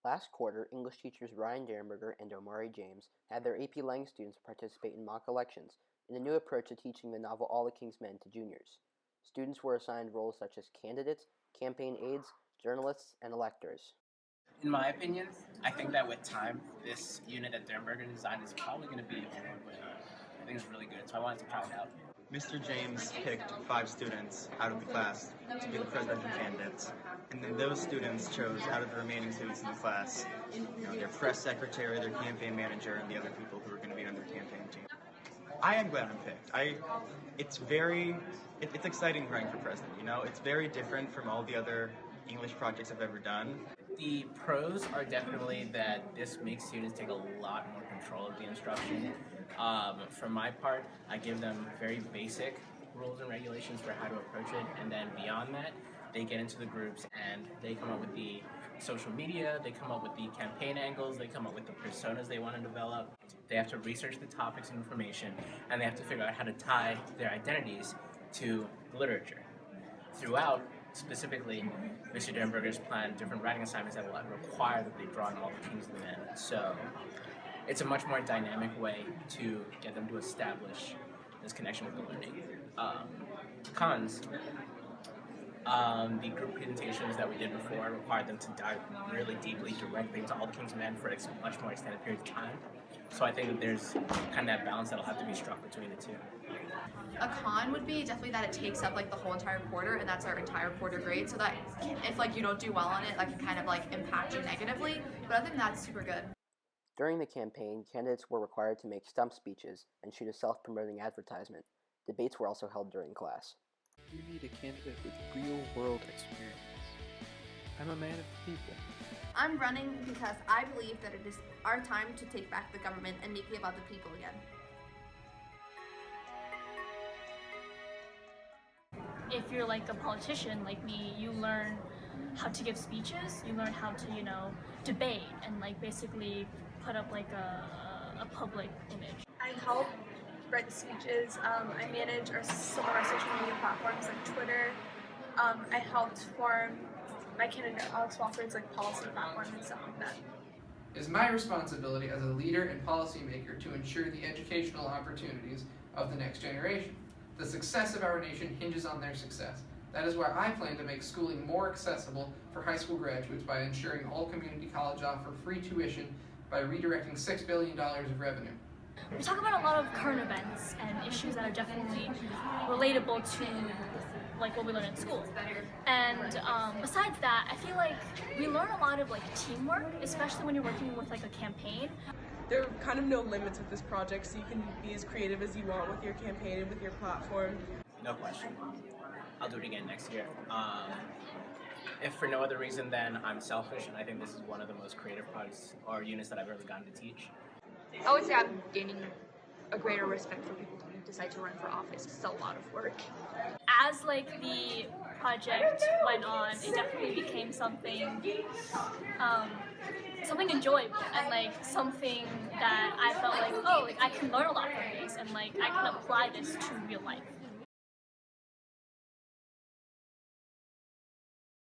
Last quarter, English teachers Ryan Derenberger and OMARI James had their AP Lang students participate in mock elections in a new approach to teaching the novel All the King's Men to juniors. Students were assigned roles such as candidates, campaign aides, journalists, and electors. In my opinion, I think that with time, this unit that Derenberger designed is probably going to be award-winning. I think it's really good, so I wanted to try it out. Mr. James picked 5 students out of the class to be the presidential candidates, and then those students chose out of the remaining students in the class, their press secretary, their campaign manager, and the other people who were going to be on their campaign team. I am glad I'm picked. It's exciting running for president, It's very different from all the other English projects I've ever done. The pros are definitely that this makes students take a lot more control of the instruction. For my part, I give them very basic rules and regulations for how to approach it, and then beyond that, they get into the groups and they come up with the social media, they come up with the campaign angles, they come up with the personas they want to develop. They have to research the topics and information, and they have to figure out how to tie their identities to literature. Throughout, specifically, Mr. Derenberger's planned different writing assignments that will require that they draw on all the King's Men. So it's a much more dynamic way to get them to establish this connection with the learning. Cons. The group presentations that we did before required them to dive really deeply, directly into all the King's Men for a much more extended period of time. So I think that there's kind of that balance that'll have to be struck between the two. A con would be definitely that it takes up the whole entire quarter, and that's our entire quarter grade, so that if you don't do well on it, that can kind of impact you negatively, but I think that's super good. During the campaign, candidates were required to make stump speeches and shoot a self-promoting advertisement. Debates were also held during class. You need a candidate with real-world experience. I'm a man of the people. I'm running because I believe that it is our time to take back the government and make it about the people again. If you're a politician like me, you learn how to give speeches, you learn how to, debate and basically put up a public image. I help write the speeches. I manage some of our social media platforms like Twitter. I helped form my candidate Alex Wofford's policy platform and stuff like that. It is my responsibility as a leader and policymaker to ensure the educational opportunities of the next generation. The success of our nation hinges on their success. That is why I plan to make schooling more accessible for high school graduates by ensuring all community colleges offer free tuition by redirecting $6 billion of revenue. We talk about a lot of current events and issues that are definitely relatable to what we learn in school. And besides that, I feel we learn a lot of teamwork, especially when you're working with a campaign. There are kind of no limits with this project, so you can be as creative as you want with your campaign and with your platform. No question. I'll do it again next year. If for no other reason than I'm selfish, and I think this is one of the most creative projects or units that I've ever gotten to teach. I would say I'm gaining a greater respect for people who decide to run for office. It's a lot of work. As the project went on, it definitely became something enjoyable and something that I felt I can learn a lot from this and I can apply this to real life.